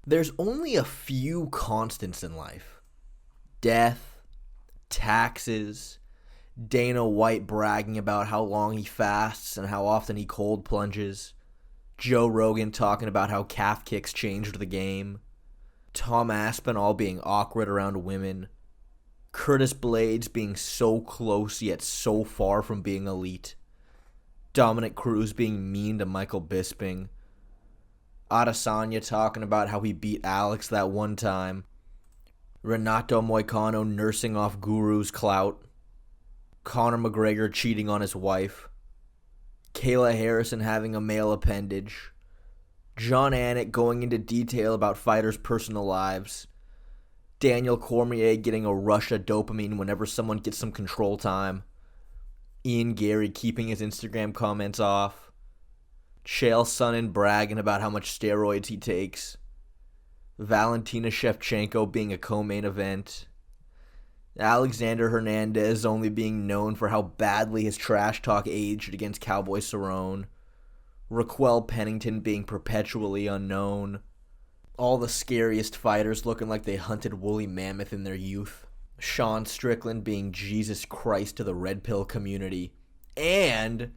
There's only a few constants in life. Death, taxes, Dana White bragging about how long he fasts and how often he cold plunges, Joe Rogan talking about how calf kicks changed the game, Tom Aspinall being awkward around women, Curtis Blades being so close yet so far from being elite, Dominic Cruz being mean to Michael Bisping, Adesanya talking about how he beat Alex that one time, Renato Moicano nursing off Guru's clout, Conor McGregor cheating on his wife, Kayla Harrison having a male appendage, John Anik going into detail about fighters' personal lives, Daniel Cormier getting a rush of dopamine whenever someone gets some control time, Ian Gary keeping his Instagram comments off, Chael Sonnen bragging about how much steroids he takes, Valentina Shevchenko being a co-main event, Alexander Hernandez only being known for how badly his trash talk aged against Cowboy Cerrone, Raquel Pennington being perpetually unknown, all the scariest fighters looking like they hunted woolly mammoth in their youth, Sean Strickland being Jesus Christ to the red pill community, and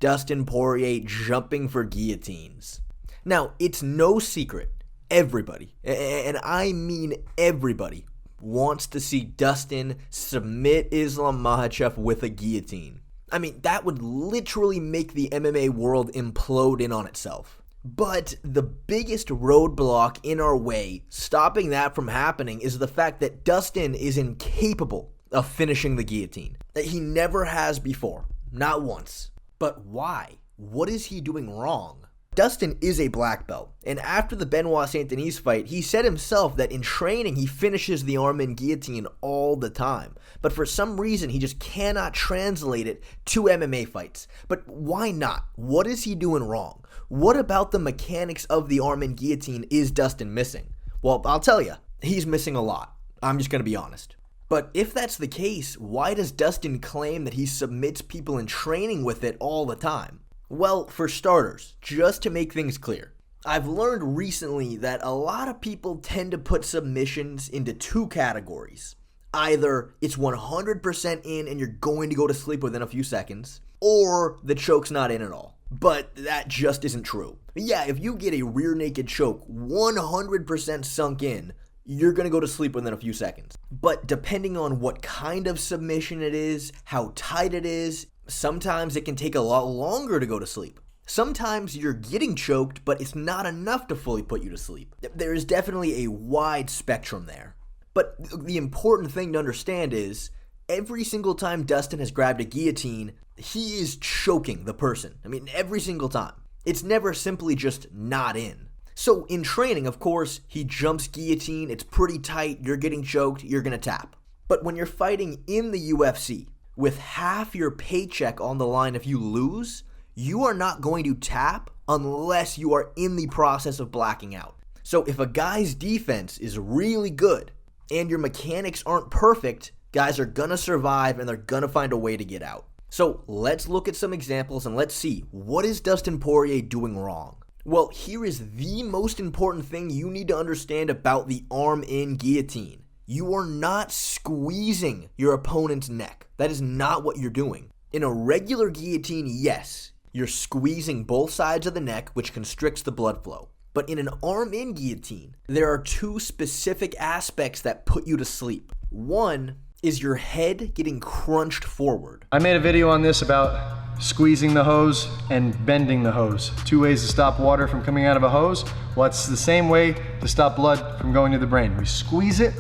Dustin Poirier jumping for guillotines. Now, it's no secret, everybody, and I mean everybody, wants to see Dustin submit Islam Makhachev with a guillotine. I mean, that would literally make the MMA world implode in on itself. But the biggest roadblock in our way, stopping that from happening, is the fact that Dustin is incapable of finishing the guillotine. He never has before. Not once. But why? What is he doing wrong? Dustin is a black belt, and after the Benoit Saint Denis fight, he said himself that in training he finishes the arm in guillotine all the time. But for some reason, he just cannot translate it to MMA fights. But why not? What is he doing wrong? What about the mechanics of the arm in guillotine is Dustin missing? Well, I'll tell you, he's missing a lot. I'm just going to be honest. But if that's the case, why does Dustin claim that he submits people in training with it all the time? Well, for starters, just to make things clear, I've learned recently that a lot of people tend to put submissions into two categories. Either it's 100% in and you're going to go to sleep within a few seconds, or the choke's not in at all. But that just isn't true. Yeah, if you get a rear naked choke 100% sunk in, you're going to go to sleep within a few seconds. But depending on what kind of submission it is, how tight it is, sometimes it can take a lot longer to go to sleep. Sometimes you're getting choked, but it's not enough to fully put you to sleep. There is definitely a wide spectrum there. But the important thing to understand is, every single time Dustin has grabbed a guillotine, he is choking the person. I mean, every single time. It's never simply just not in. So in training, of course, he jumps guillotine, it's pretty tight, you're getting choked, you're gonna tap. But when you're fighting in the UFC, with half your paycheck on the line if you lose, you are not going to tap unless you are in the process of blacking out. So if a guy's defense is really good and your mechanics aren't perfect, guys are gonna survive and they're gonna find a way to get out. So let's look at some examples and let's see, what is Dustin Poirier doing wrong? Well, here is the most important thing you need to understand about the arm-in guillotine. You are not squeezing your opponent's neck. That is not what you're doing. In a regular guillotine, yes, you're squeezing both sides of the neck, which constricts the blood flow. But in an arm-in guillotine, there are two specific aspects that put you to sleep. One is your head getting crunched forward. I made a video on this about squeezing the hose and bending the hose. Two ways to stop water from coming out of a hose. Well, it's the same way to stop blood from going to the brain. We squeeze it,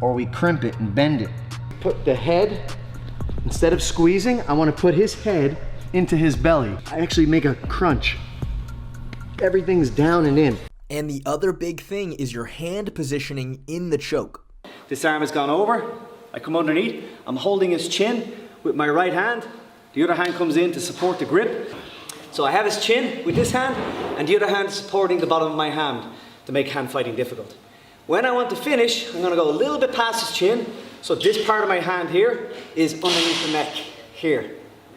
or we crimp it and bend it. Put the head, instead of squeezing, I want to put his head into his belly. I actually make a crunch. Everything's down and in. And the other big thing is your hand positioning in the choke. This arm has gone over, I come underneath, I'm holding his chin with my right hand, the other hand comes in to support the grip. So I have his chin with this hand, and the other hand supporting the bottom of my hand to make hand fighting difficult. When I want to finish, I'm going to go a little bit past his chin, so this part of my hand here is underneath the neck, here,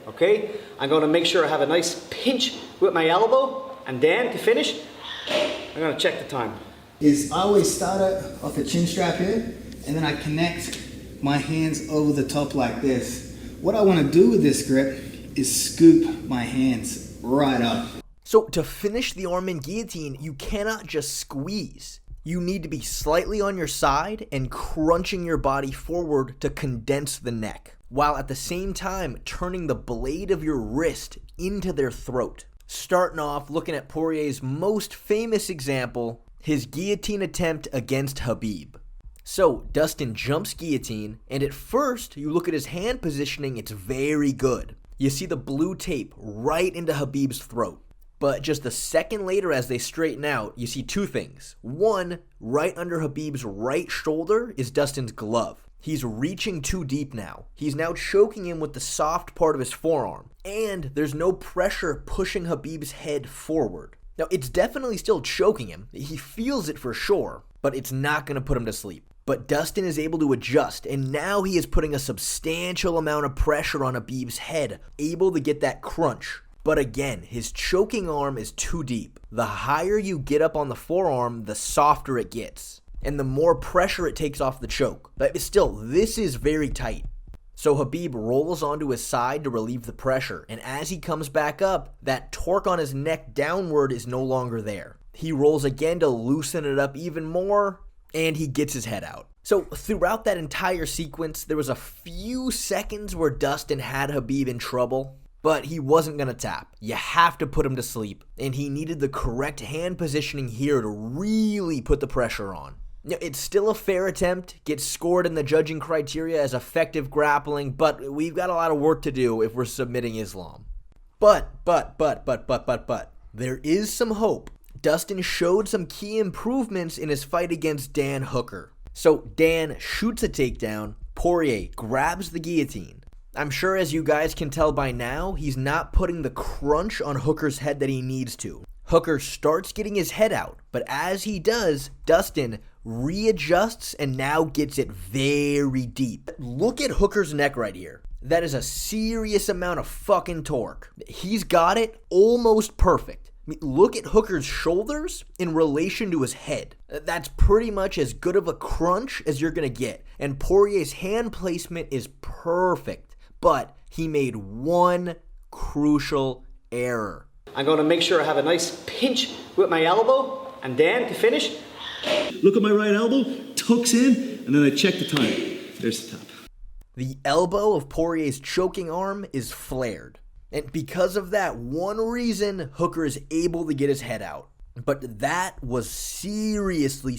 okay? I'm going to make sure I have a nice pinch with my elbow, and then to finish, I'm going to check the time. is I always start off the chin strap here, and then I connect my hands over the top like this. What I want to do with this grip is scoop my hands right up. So to finish the arm in guillotine, you cannot just squeeze. You need to be slightly on your side and crunching your body forward to condense the neck, while at the same time turning the blade of your wrist into their throat. Starting off looking at Poirier's most famous example, his guillotine attempt against Khabib. So Dustin jumps guillotine, and at first you look at his hand positioning, it's very good. You see the blue tape right into Khabib's throat. But just a second later as they straighten out, you see two things. One, right under Khabib's right shoulder is Dustin's glove. He's reaching too deep now. He's now choking him with the soft part of his forearm. And there's no pressure pushing Khabib's head forward. Now, it's definitely still choking him. He feels it for sure, but it's not going to put him to sleep. But Dustin is able to adjust, and now he is putting a substantial amount of pressure on Khabib's head, able to get that crunch. But again, his choking arm is too deep. The higher you get up on the forearm, the softer it gets, and the more pressure it takes off the choke. But still, this is very tight. So Khabib rolls onto his side to relieve the pressure, and as he comes back up, that torque on his neck downward is no longer there. He rolls again to loosen it up even more, and he gets his head out. So throughout that entire sequence, there was a few seconds where Dustin had Khabib in trouble, but he wasn't going to tap. You have to put him to sleep, and he needed the correct hand positioning here to really put the pressure on. Now, it's still a fair attempt, gets scored in the judging criteria as effective grappling, but we've got a lot of work to do if we're submitting Islam. But, there is some hope. Dustin showed some key improvements in his fight against Dan Hooker. So Dan shoots a takedown, Poirier grabs the guillotine. I'm sure as you guys can tell by now, he's not putting the crunch on Hooker's head that he needs to. Hooker starts getting his head out, but as he does, Dustin readjusts and now gets it very deep. Look at Hooker's neck right here. That is a serious amount of fucking torque. He's got it almost perfect. I mean, look at Hooker's shoulders in relation to his head. That's pretty much as good of a crunch as you're going to get. And Poirier's hand placement is perfect. But he made one crucial error. I'm going to make sure I have a nice pinch with my elbow, and then to finish, look at my right elbow, tucks in, and then I check the time. There's the tap. The elbow of Poirier's choking arm is flared. And because of that one reason, Hooker is able to get his head out. But that was seriously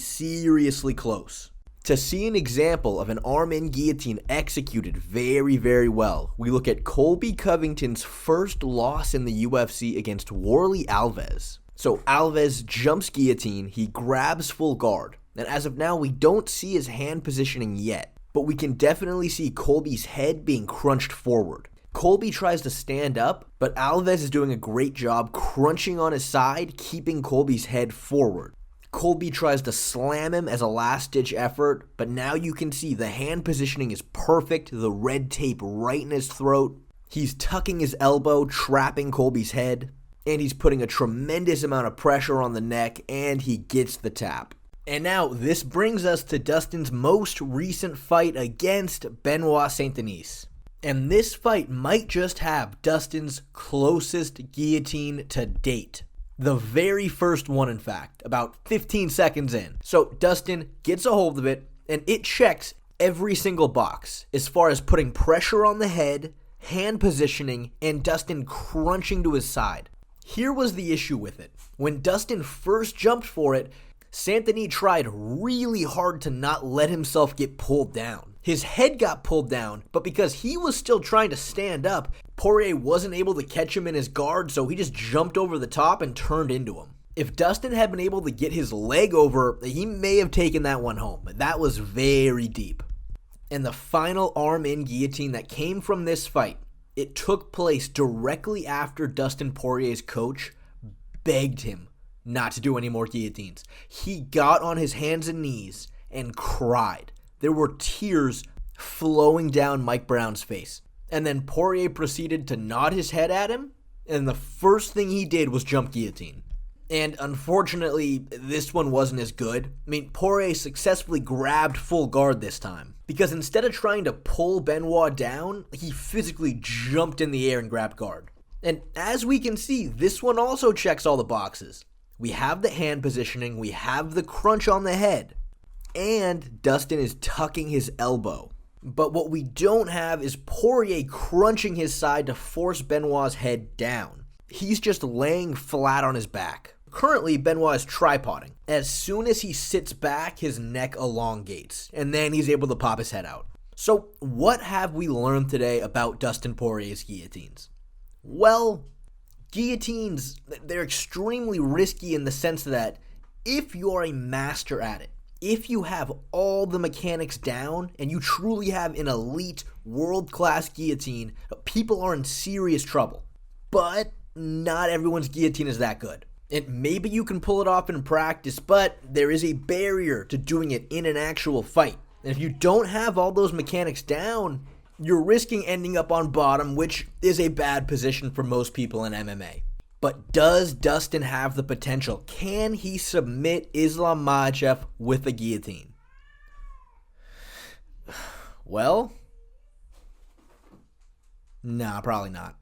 close. To see an example of an arm-in guillotine executed very, very well, we look at Colby Covington's first loss in the UFC against Warlley Alves. So Alves jumps guillotine, he grabs full guard, and as of now we don't see his hand positioning yet, but we can definitely see Colby's head being crunched forward. Colby tries to stand up, but Alves is doing a great job crunching on his side, keeping Colby's head forward. Colby tries to slam him as a last-ditch effort, but now you can see the hand positioning is perfect, the red tape right in his throat. He's tucking his elbow, trapping Colby's head, and he's putting a tremendous amount of pressure on the neck, and he gets the tap. And now, this brings us to Dustin's most recent fight against Benoit Saint Denis. And this fight might just have Dustin's closest guillotine to date. The very first one, in fact, about 15 seconds in. So Dustin gets a hold of it, and it checks every single box as far as putting pressure on the head, hand positioning, and Dustin crunching to his side. Here was the issue with it. When Dustin first jumped for it, Saint Denis tried really hard to not let himself get pulled down. His head got pulled down, but because he was still trying to stand up, Poirier wasn't able to catch him in his guard, so he just jumped over the top and turned into him. If Dustin had been able to get his leg over, he may have taken that one home, but that was very deep. And the final arm-in guillotine that came from this fight, it took place directly after Dustin Poirier's coach begged him not to do any more guillotines. He got on his hands and knees and cried. There were tears flowing down Mike Brown's face. And then Poirier proceeded to nod his head at him, and the first thing he did was jump guillotine. And unfortunately, this one wasn't as good. I mean, Poirier successfully grabbed full guard this time, because instead of trying to pull Benoit down, he physically jumped in the air and grabbed guard. And as we can see, this one also checks all the boxes. We have the hand positioning, we have the crunch on the head, and Dustin is tucking his elbow. But what we don't have is Poirier crunching his side to force Benoit's head down. He's just laying flat on his back. Currently, Benoit is tripoding. As soon as he sits back, his neck elongates, and then he's able to pop his head out. So, what have we learned today about Dustin Poirier's guillotines? Well, guillotines, they're extremely risky in the sense that if you're a master at it, if you have all the mechanics down and you truly have an elite, world-class guillotine, people are in serious trouble. But not everyone's guillotine is that good. And maybe you can pull it off in practice, but there is a barrier to doing it in an actual fight. And if you don't have all those mechanics down, you're risking ending up on bottom, which is a bad position for most people in MMA. But does Dustin have the potential? Can he submit Islam Makhachev with a guillotine? Well, nah, probably not.